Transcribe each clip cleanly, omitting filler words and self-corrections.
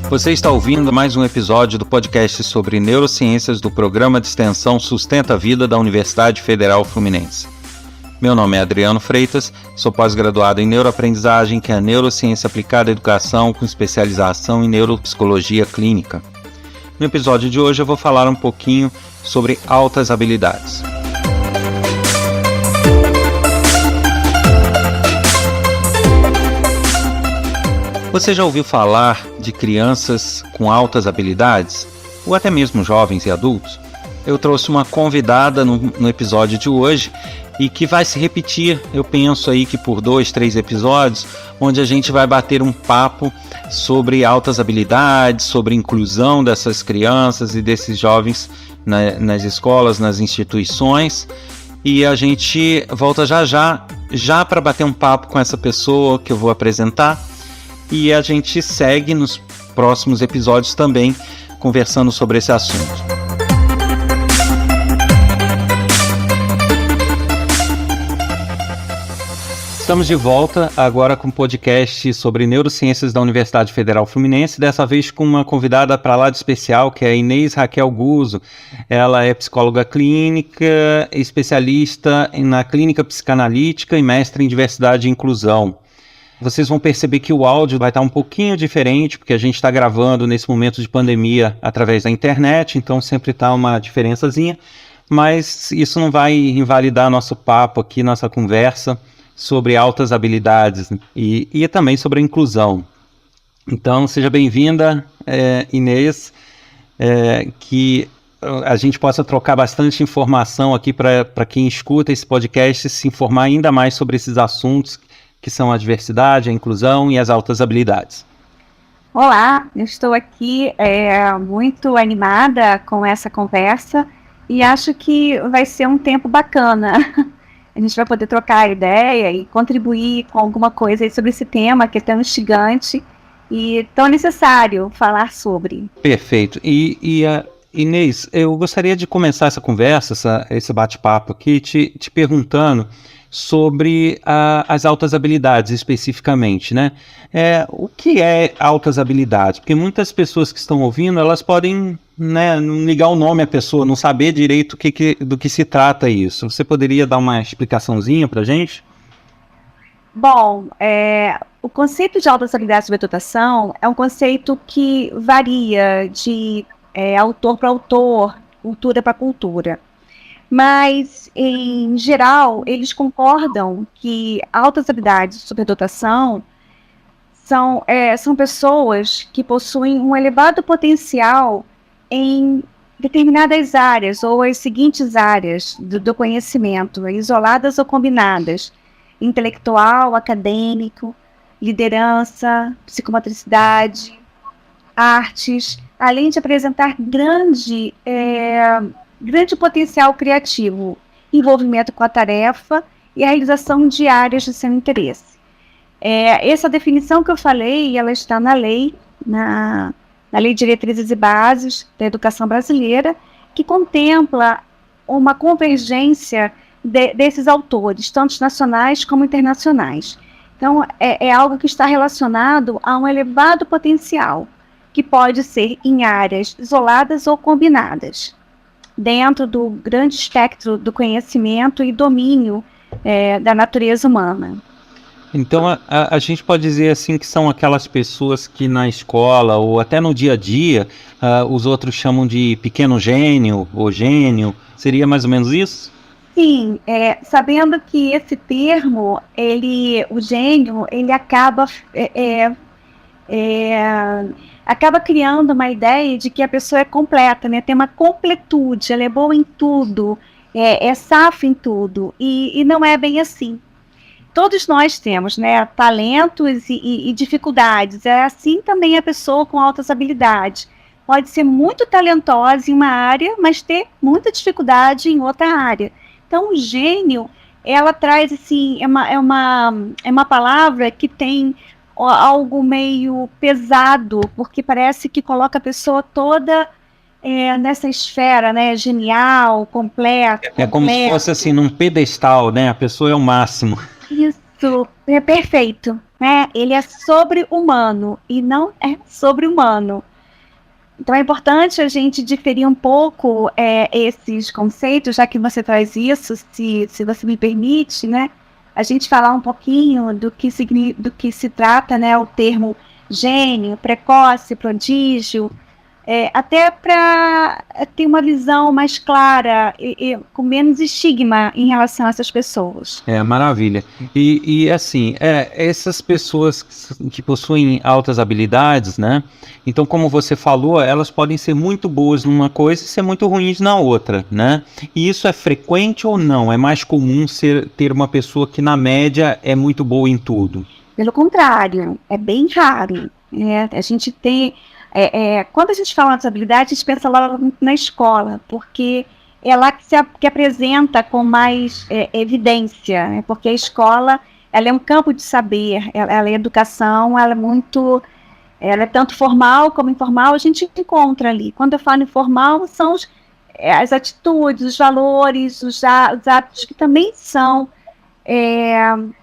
Você está ouvindo mais um episódio do podcast sobre neurociências do Programa de Extensão Sustenta a Vida da Universidade Federal Fluminense. Meu nome é Adriano Freitas, sou pós-graduado em neuroaprendizagem, que é a neurociência aplicada à educação com especialização em neuropsicologia clínica. No episódio de hoje eu vou falar um pouquinho sobre altas habilidades. Você já ouviu falar de crianças com altas habilidades? Ou até mesmo jovens e adultos? Eu trouxe uma convidada no episódio de hoje e que vai se repetir, eu penso aí que por 2, 3 episódios, onde a gente vai bater um papo sobre altas habilidades, sobre inclusão dessas crianças e desses jovens nas escolas, nas instituições. E a gente volta já para bater um papo com essa pessoa que eu vou apresentar. E a gente segue nos próximos episódios também conversando sobre esse assunto. Estamos de volta agora com um podcast sobre neurociências da Universidade Federal Fluminense, dessa vez com uma convidada para lá de especial, que é a Inês Raquel Guzzo. Ela é psicóloga clínica, especialista na clínica psicanalítica e mestre em diversidade e inclusão. Vocês vão perceber que o áudio vai estar um pouquinho diferente, porque a gente está gravando nesse momento de pandemia através da internet, então sempre está uma diferençazinha, mas isso não vai invalidar nosso papo aqui, nossa conversa sobre altas habilidades e também sobre a inclusão. Então, seja bem-vinda, Inês, que a gente possa trocar bastante informação aqui para quem escuta esse podcast, se informar ainda mais sobre esses assuntos que são a diversidade, a inclusão e as altas habilidades. Olá, eu estou aqui muito animada com essa conversa e acho que vai ser um tempo bacana. A gente vai poder trocar ideia e contribuir com alguma coisa aí sobre esse tema que é tão instigante e tão necessário falar sobre. Perfeito. E Inês, eu gostaria de começar essa conversa, esse bate-papo aqui, te perguntando sobre as altas habilidades especificamente, né? O que é altas habilidades? Porque muitas pessoas que estão ouvindo, elas podem, né, não ligar o nome à pessoa, não saber direito do que se trata isso. Você poderia dar uma explicaçãozinha para a gente? Bom, o conceito de altas habilidades sobre educação é um conceito que varia de autor para autor, cultura para cultura. Mas, em geral, eles concordam que altas habilidades de superdotação são pessoas que possuem um elevado potencial em determinadas áreas, ou as seguintes áreas do conhecimento, isoladas ou combinadas: intelectual, acadêmico, liderança, psicomotricidade, artes, além de apresentar grande potencial criativo, envolvimento com a tarefa e a realização de áreas de seu interesse. Essa definição que eu falei, ela está na lei, na Lei de Diretrizes e Bases da Educação Brasileira, que contempla uma convergência desses autores, tanto nacionais como internacionais. Então, é algo que está relacionado a um elevado potencial, que pode ser em áreas isoladas ou combinadas, dentro do grande espectro do conhecimento e domínio da natureza humana. Então, a gente pode dizer assim que são aquelas pessoas que na escola ou até no dia a dia os outros chamam de pequeno gênio ou gênio. Seria mais ou menos isso? Sim, sabendo que esse termo, o gênio, ele acaba criando uma ideia de que a pessoa é completa, né? Tem uma completude, ela é boa em tudo, é safra em tudo, e não é bem assim. Todos nós temos, né, talentos e dificuldades. É assim também a pessoa com altas habilidades. Pode ser muito talentosa em uma área, mas ter muita dificuldade em outra área. Então, o gênio, ela traz, assim, é uma palavra que tem algo meio pesado, porque parece que coloca a pessoa toda nessa esfera, né, genial, completa. É como se fosse assim, num pedestal, né? A pessoa é o máximo. Isso, é perfeito. né? Ele é sobre-humano e não é sobre-humano. Então é importante a gente diferir um pouco esses conceitos, já que você traz isso, se você me permite, né? A gente falar um pouquinho do que se trata, né? O termo gênio, precoce, prodígio, até para ter uma visão mais clara e com menos estigma em relação a essas pessoas. Maravilha. E assim, essas pessoas que possuem altas habilidades, né? Então, como você falou, elas podem ser muito boas numa coisa e ser muito ruins na outra, né? E isso é frequente ou não? É mais comum ter uma pessoa que, na média, é muito boa em tudo? Pelo contrário, é bem raro. A gente tem... quando a gente fala de habilidade, a gente pensa logo na escola, porque é lá que apresenta com mais evidência, né? Porque a escola, ela é um campo de saber, ela é educação, ela é tanto formal como informal, a gente encontra ali. Quando eu falo informal, são as atitudes, os valores, os hábitos que também são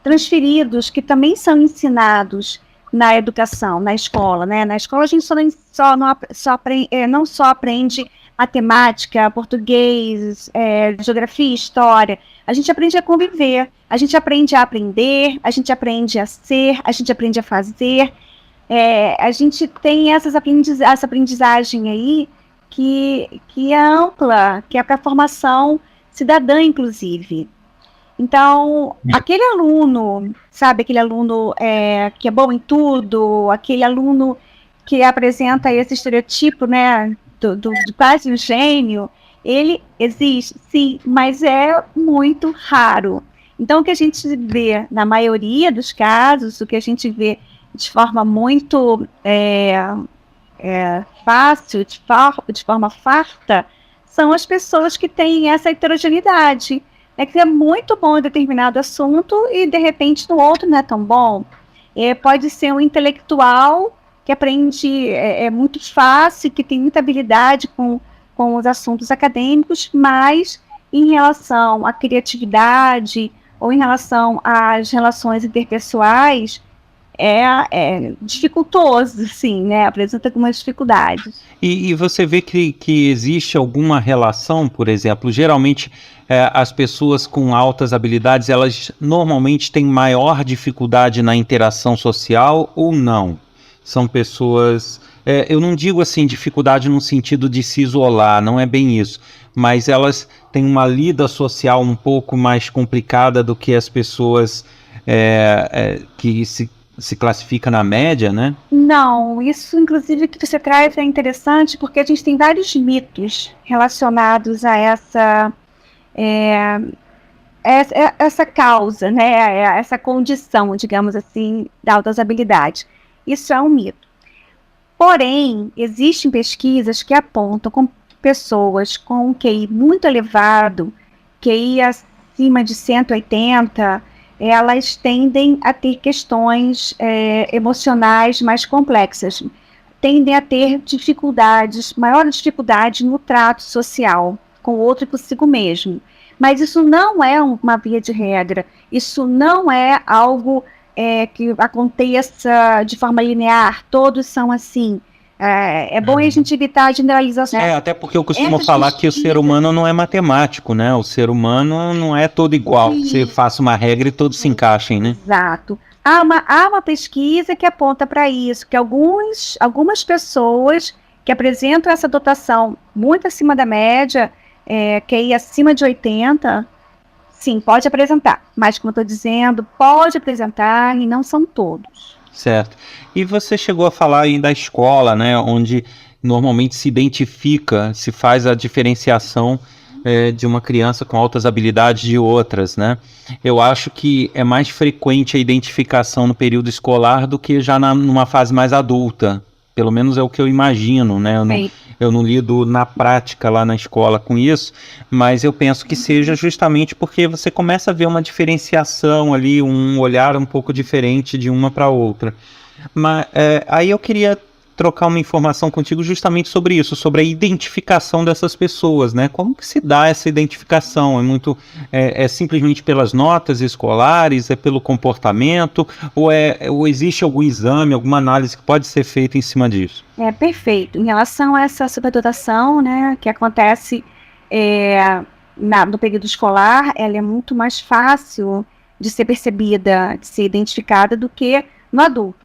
transferidos, que também são ensinados na educação, na escola, né? Na escola a gente não só aprende matemática, português, geografia, história. A gente aprende a conviver, a gente aprende a aprender, a gente aprende a ser, a gente aprende a fazer. A gente tem essa aprendizagem aí que é ampla, que é para a formação cidadã, inclusive. Então, aquele aluno, sabe, aquele aluno que é bom em tudo, aquele aluno que apresenta esse estereotipo, né, do quase um gênio, ele existe, sim, mas é muito raro. Então, o que a gente vê na maioria dos casos, o que a gente vê de forma muito fácil, de forma farta, são as pessoas que têm essa heterogeneidade. Que é muito bom em determinado assunto e, de repente, no outro não é tão bom. Pode ser um intelectual que aprende muito fácil, que tem muita habilidade com os assuntos acadêmicos, mas em relação à criatividade ou em relação às relações interpessoais, é dificultoso, sim, né? Apresenta algumas dificuldades. E você vê que existe alguma relação, por exemplo, geralmente as pessoas com altas habilidades, elas normalmente têm maior dificuldade na interação social ou não? São pessoas, eu não digo assim dificuldade no sentido de se isolar, não é bem isso, mas elas têm uma lida social um pouco mais complicada do que as pessoas que se classifica na média, né? Não, isso inclusive que você traz é interessante porque a gente tem vários mitos relacionados a essa causa, né? Essa condição, digamos assim, da altas habilidades. Isso é um mito. Porém, existem pesquisas que apontam com pessoas com um QI muito elevado, QI acima de 180, elas tendem a ter questões emocionais mais complexas, tendem a ter maior dificuldade no trato social com o outro e consigo mesmo. Mas isso não é uma via de regra, isso não é algo que aconteça de forma linear, todos são assim. É bom a gente evitar a generalização. Até porque eu costumo falar que o ser humano não é matemático, né? O ser humano não é todo igual. Você faça uma regra e todos se encaixem, né? Exato. Há uma pesquisa que aponta para isso, que algumas pessoas que apresentam essa dotação muito acima da média, QI acima de 80, sim, pode apresentar. Mas, como eu estou dizendo, pode apresentar e não são todos. Certo. E você chegou a falar aí da escola, né, onde normalmente se identifica, se faz a diferenciação de uma criança com altas habilidades de outras, né? Eu acho que é mais frequente a identificação no período escolar do que já numa fase mais adulta. Pelo menos é o que eu imagino, né? Eu não lido na prática lá na escola com isso, mas eu penso que seja justamente porque você começa a ver uma diferenciação ali, um olhar um pouco diferente de uma para outra. Mas aí eu queria trocar uma informação contigo justamente sobre isso, sobre a identificação dessas pessoas, né? Como que se dá essa identificação? É simplesmente pelas notas escolares, é pelo comportamento, ou existe algum exame, alguma análise que pode ser feita em cima disso? Perfeito. Em relação a essa superdotação, né, que acontece no período escolar, ela é muito mais fácil de ser percebida, de ser identificada do que no adulto.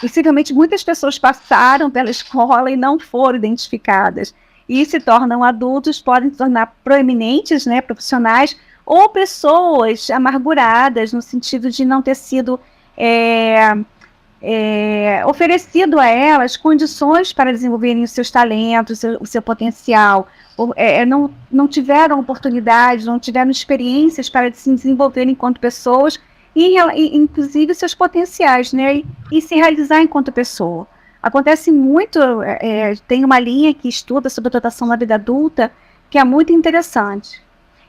Possivelmente muitas pessoas passaram pela escola e não foram identificadas e se tornam adultos, podem se tornar proeminentes, né, profissionais, ou pessoas amarguradas no sentido de não ter sido oferecido a elas condições para desenvolverem os seus talentos, o seu potencial, não tiveram oportunidades, não tiveram experiências para se desenvolver enquanto pessoas, e inclusive seus potenciais, né, e se realizar enquanto pessoa. Acontece muito, tem uma linha que estuda sobre a dotação na vida adulta, que é muito interessante.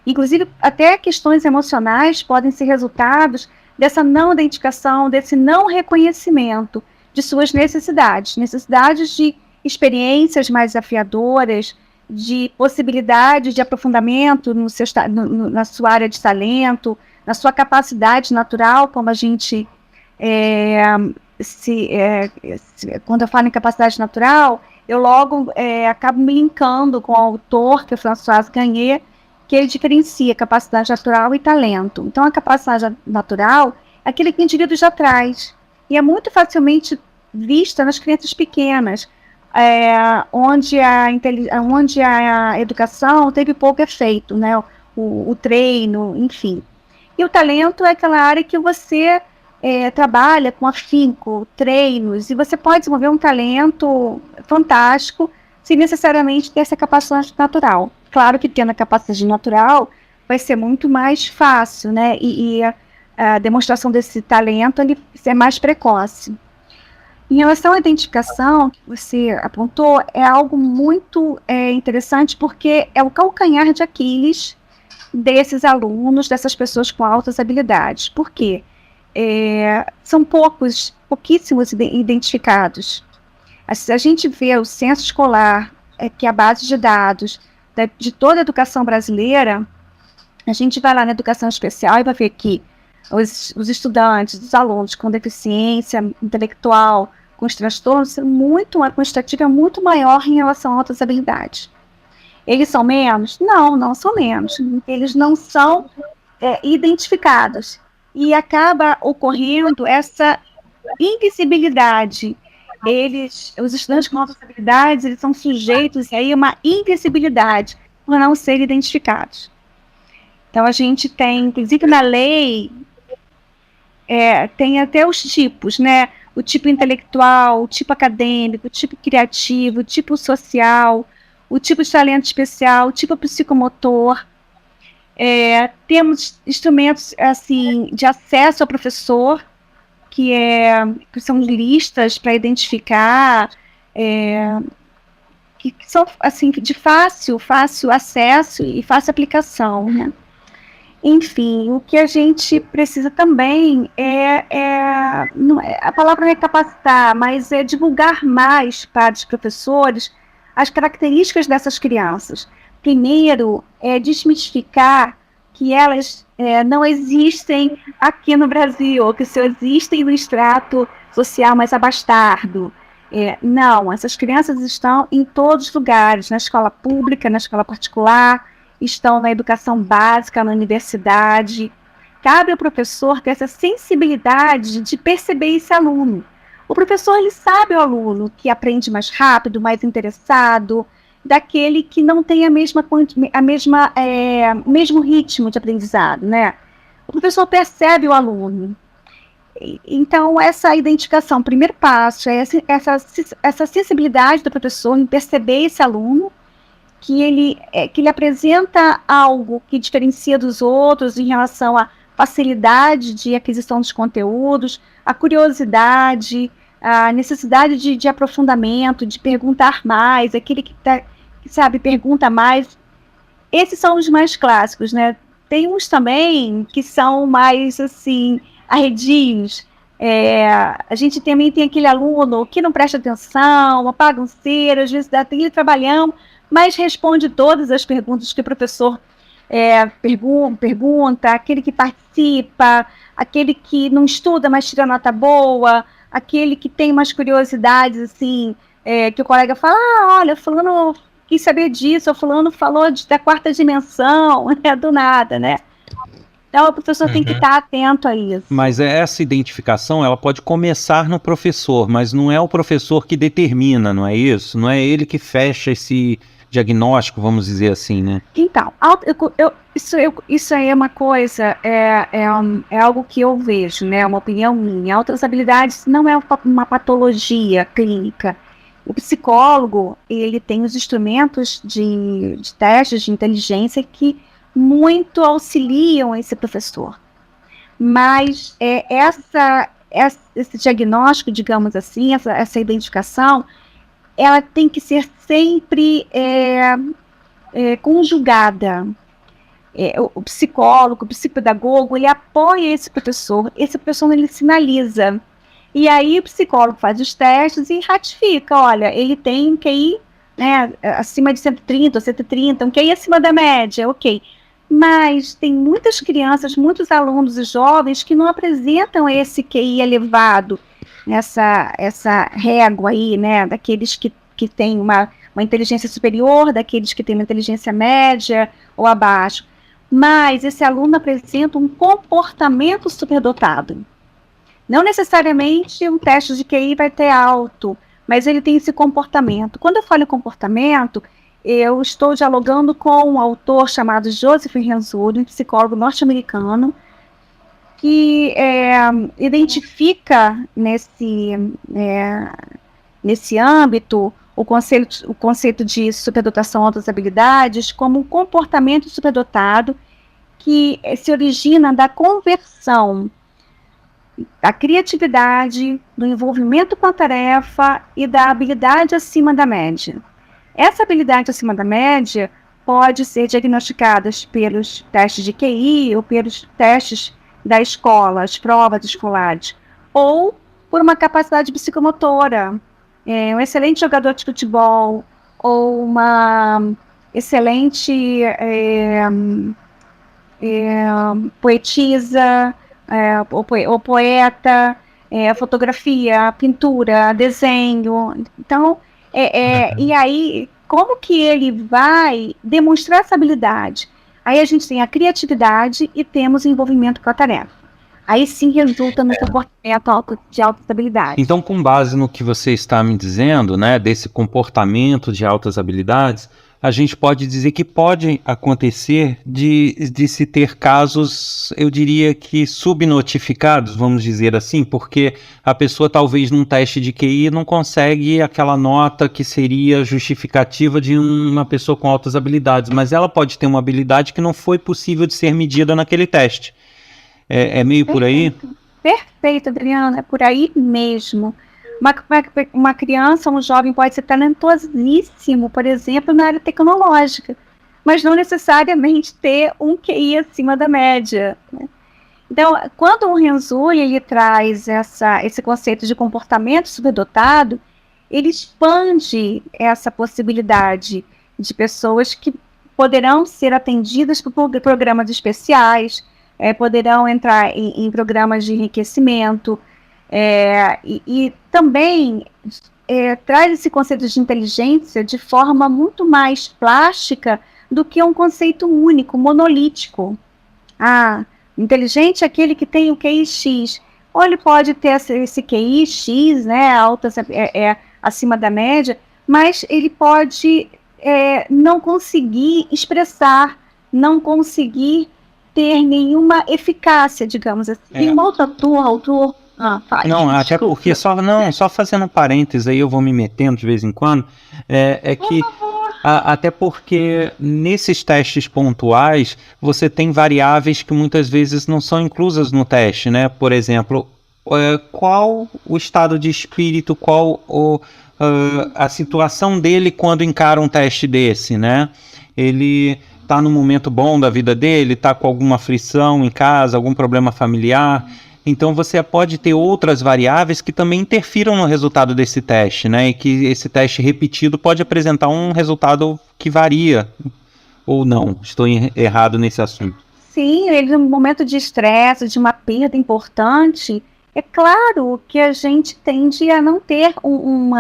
Inclusive, até questões emocionais podem ser resultados dessa não identificação, desse não reconhecimento de suas necessidades de experiências mais desafiadoras, de possibilidades de aprofundamento na sua área de talento, na sua capacidade natural, como a gente, quando eu falo em capacidade natural, eu logo acabo me linkando com o autor, que é François Gagné, que ele diferencia capacidade natural e talento. Então, a capacidade natural é aquele que o indivíduo já traz, e é muito facilmente vista nas crianças pequenas, onde a educação teve pouco efeito, né? O treino, enfim. E o talento é aquela área que você trabalha com afinco, treinos, e você pode desenvolver um talento fantástico sem necessariamente ter essa capacidade natural. Claro que tendo a capacidade natural vai ser muito mais fácil, né? E a demonstração desse talento é mais precoce. Em relação à identificação que você apontou, é algo muito interessante, porque é o calcanhar de Aquiles desses alunos, dessas pessoas com altas habilidades. Por quê? São pouquíssimos identificados. Se a gente vê o censo escolar, que é a base de dados de toda a educação brasileira, a gente vai lá na educação especial e vai ver que os estudantes, os alunos com deficiência intelectual, com os transtornos, com estatística muito maior em relação a outras habilidades. Eles são menos? Não são menos. Eles não são identificados. E acaba ocorrendo essa invisibilidade. Os estudantes com altas habilidades, eles são sujeitos a uma invisibilidade por não serem identificados. Então, a gente tem, inclusive na lei, tem até os tipos, né? O tipo intelectual, o tipo acadêmico, o tipo criativo, o tipo social, o tipo de talento especial, o tipo psicomotor. Temos instrumentos assim, de acesso ao professor, que são listas para identificar, que são assim, de fácil acesso e fácil aplicação, né? Enfim, o que a gente precisa também a palavra não é capacitar, mas é divulgar mais para os professores as características dessas crianças. Primeiro, desmistificar que elas não existem aqui no Brasil, ou que só existem no extrato social mais abastado. Não, essas crianças estão em todos os lugares, na escola pública, na escola particular, estão na educação básica, na universidade. Cabe ao professor ter essa sensibilidade de perceber esse aluno. O professor, ele sabe o aluno que aprende mais rápido, mais interessado, daquele que não tem o mesmo ritmo de aprendizado, né? O professor percebe o aluno. Então, essa identificação, o primeiro passo é essa sensibilidade do professor em perceber esse aluno, que ele apresenta algo que diferencia dos outros em relação à facilidade de aquisição dos conteúdos, a curiosidade, a necessidade de aprofundamento, de perguntar mais, aquele que pergunta mais. Esses são os mais clássicos, né? Tem uns também que são mais, assim, arredios, A gente também tem aquele aluno que não presta atenção, uma bagunceira, às vezes dá aquele trabalhão, mas responde todas as perguntas que o professor pergunta, aquele que participa, aquele que não estuda, mas tira nota boa, aquele que tem umas curiosidades, assim, que o colega fala, olha, fulano quis saber disso, ou fulano falou da quarta dimensão, do nada, né? Então, o professor tem que estar atento a isso. Mas essa identificação, ela pode começar no professor, mas não é o professor que determina, não é isso? Não é ele que fecha esse diagnóstico, vamos dizer assim, né? Então, isso aí é uma coisa, é algo que eu vejo, né? Uma opinião minha. Altas habilidades não é uma patologia clínica. O psicólogo, ele tem os instrumentos de testes de inteligência que muito auxiliam esse professor. Mas esse diagnóstico, digamos assim, essa identificação, ela tem que ser sempre conjugada. O psicólogo, o psicopedagogo, ele apoia esse professor ele sinaliza. E aí o psicólogo faz os testes e ratifica, olha, ele tem um QI, né, acima de 130 ou 130, um QI acima da média, ok. Mas tem muitas crianças, muitos alunos e jovens que não apresentam esse QI elevado, essa régua aí, né, daqueles que têm uma inteligência superior, daqueles que têm uma inteligência média ou abaixo. Mas esse aluno apresenta um comportamento superdotado. Não necessariamente um teste de QI vai ter alto, mas ele tem esse comportamento. Quando eu falo em comportamento, eu estou dialogando com um autor chamado Joseph Renzulli, um psicólogo norte-americano, que identifica nesse âmbito o conceito de superdotação altas habilidades como um comportamento superdotado que se origina da conversão da criatividade, do envolvimento com a tarefa e da habilidade acima da média. Essa habilidade acima da média pode ser diagnosticada pelos testes de QI ou pelos testes da escola, as provas escolares, ou por uma capacidade psicomotora, um excelente jogador de futebol, ou uma excelente poetisa, ou poeta, fotografia, pintura, desenho. Então, e aí, como que ele vai demonstrar essa habilidade? Aí a gente tem a criatividade e temos o envolvimento com a tarefa. Aí sim resulta no comportamento de alta habilidade. Então, com base no que você está me dizendo, né, desse comportamento de altas habilidades, a gente pode dizer que pode acontecer de se ter casos, eu diria que subnotificados, vamos dizer assim, porque a pessoa talvez num teste de QI não consegue aquela nota que seria justificativa de uma pessoa com altas habilidades, mas ela pode ter uma habilidade que não foi possível de ser medida naquele teste. É meio por aí? Perfeito, Adriana, é por aí mesmo. Uma criança, um jovem pode ser talentosíssimo, por exemplo, na área tecnológica, mas não necessariamente ter um QI acima da média, né? Então, quando o Renzulli ele traz esse conceito de comportamento superdotado, ele expande essa possibilidade de pessoas que poderão ser atendidas por programas especiais, poderão entrar em programas de enriquecimento, e também traz esse conceito de inteligência de forma muito mais plástica do que um conceito único, monolítico. Inteligente é aquele que tem o QI X, ou ele pode ter esse QI X, né, acima da média, mas ele pode não conseguir expressar, não conseguir ter nenhuma eficácia, digamos assim. Tem um outro autor. Não, até porque só fazendo parênteses aí, eu vou me metendo de vez em quando, que até porque nesses testes pontuais você tem variáveis que muitas vezes não são inclusas no teste, né? Por exemplo, qual o estado de espírito, qual a situação dele quando encara um teste desse, né? Ele está no momento bom da vida dele, está com alguma aflição em casa, algum problema familiar. Então você pode ter outras variáveis que também interfiram no resultado desse teste, né? E que esse teste repetido pode apresentar um resultado que varia, ou não? Estou errado nesse assunto. Sim, ele num momento de estresse, de uma perda importante, é claro que a gente tende a não ter um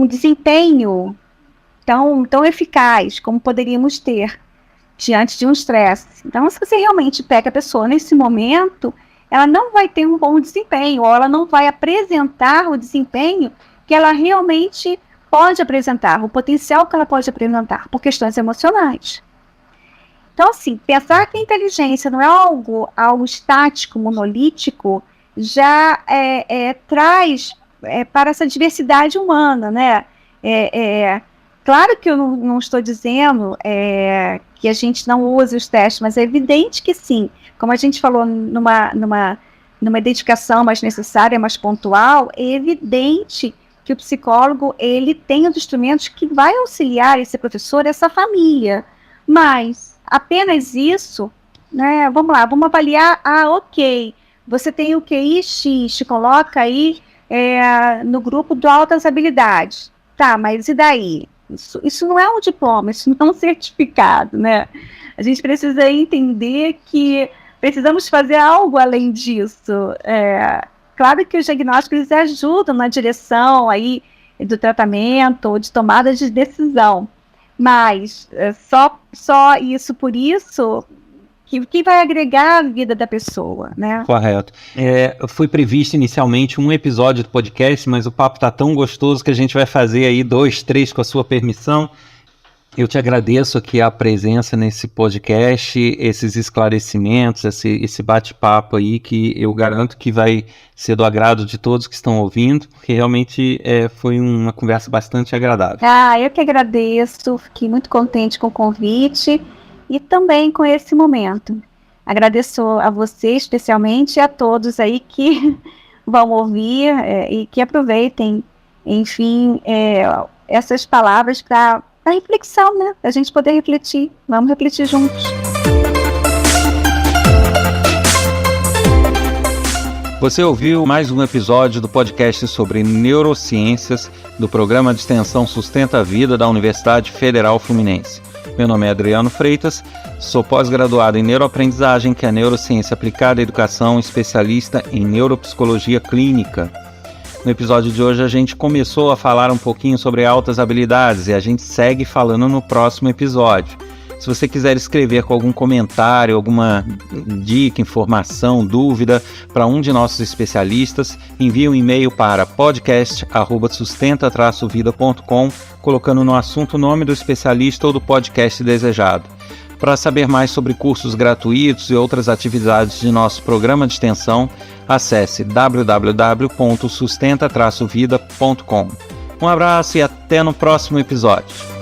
desempenho tão eficaz como poderíamos ter diante de um estresse. Então, se você realmente pega a pessoa nesse momento, ela não vai ter um bom desempenho, ou ela não vai apresentar o desempenho que ela realmente pode apresentar, o potencial que ela pode apresentar, por questões emocionais. Então, assim, pensar que a inteligência não é algo estático, monolítico, já traz para essa diversidade humana, né? Claro que eu não estou dizendo que a gente não use os testes, mas é evidente que sim. Como a gente falou numa identificação mais necessária, mais pontual, é evidente que o psicólogo ele tem os instrumentos que vai auxiliar esse professor, essa família. Mas apenas isso, né? Vamos lá, vamos avaliar. Ok, você tem o QI X, te coloca aí no grupo de altas habilidades. Tá, mas e daí? Isso não é um diploma, isso não é um certificado, né? A gente precisa entender que precisamos fazer algo além disso. Claro que os diagnósticos ajudam na direção aí do tratamento ou de tomada de decisão, mas só isso por isso que vai agregar a vida da pessoa, né? Correto. Foi previsto inicialmente um episódio do podcast, mas o papo está tão gostoso que a gente vai fazer aí 2, 3 com a sua permissão. Eu te agradeço aqui a presença nesse podcast, esses esclarecimentos, esse bate-papo aí que eu garanto que vai ser do agrado de todos que estão ouvindo, porque realmente foi uma conversa bastante agradável. Eu que agradeço, fiquei muito contente com o convite e também com esse momento. Agradeço a você especialmente e a todos aí que vão ouvir e que aproveitem, enfim, essas palavras para a reflexão, né? Para a gente poder refletir. Vamos refletir juntos. Você ouviu mais um episódio do podcast sobre neurociências do programa de extensão Sustenta a Vida da Universidade Federal Fluminense. Meu nome é Adriano Freitas, sou pós-graduado em neuroaprendizagem, que é neurociência aplicada à educação, especialista em neuropsicologia clínica. No episódio de hoje a gente começou a falar um pouquinho sobre altas habilidades e a gente segue falando no próximo episódio. Se você quiser escrever com algum comentário, alguma dica, informação, dúvida para um de nossos especialistas, envie um e-mail para podcast@sustenta-vida.com, colocando no assunto o nome do especialista ou do podcast desejado. Para saber mais sobre cursos gratuitos e outras atividades de nosso programa de extensão, acesse www.sustenta-vida.com. Um abraço e até no próximo episódio.